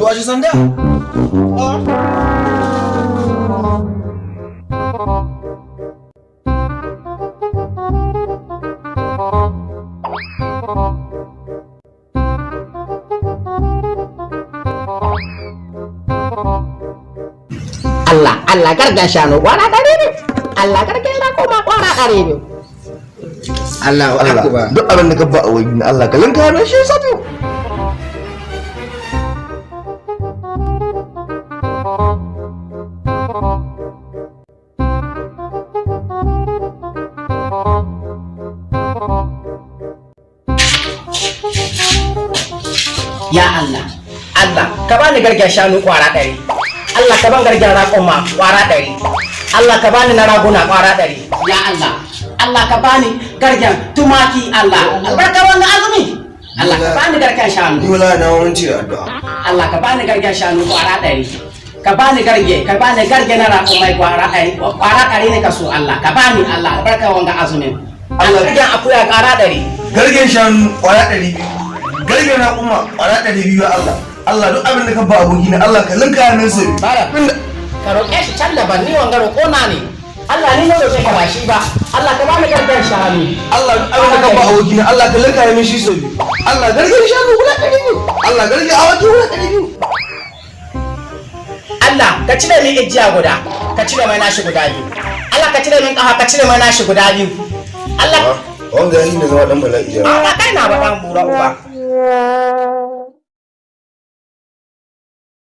washe sanda. Allah garga shanu kwana ɗari ne. Allah garga yana koma kwana ɗari ne. Allah akbar. Duk abin da ka ba a wani Allah ka linka mai shi sabi. Ya Allah, Allah ka bani garga shanu kwara ɗari. Allah ka ban garga raƙuma kwara ɗari. Allah ka bani na raguna kwara ɗari. Ya Allah, Allah ka bani gargen tumaki Allah. Albarka wannan azumi. Allah ka bani gargen shanu. Ni wala na wani ce addu'a. Allah ka bani gargen shanu kwara ɗari. Ka bani garge na raƙumai kwara ɗari ne ka so Allah. Ka bani Allah albarka wannan azumin. Allah gargen akuya kwara ɗari. Gargen shanu kwara 200. Gargen raƙuma kwara 200 Allah. Allah duk abin da ka ba aboki na Allah ka linka min sai. Ka roƙe shi can daban ni wanga roƙo na ne. Allah ni ne roƙe ka ba shi ba. Allah ka bani gargen shanu. Allah duk abin da ka ba aboki na Allah ka linka min shi sai. Allah gargen shanu guda 200. Allah gargen awaki guda 200. Allah ka cire min ijiya guda. Ka cire mai nashi guda biyu. Allah ka cire min ƙafa ka cire mai nashi guda biyu. Allah Wanga yi ne zama dan bala'i. a kai na ba dan bura uba.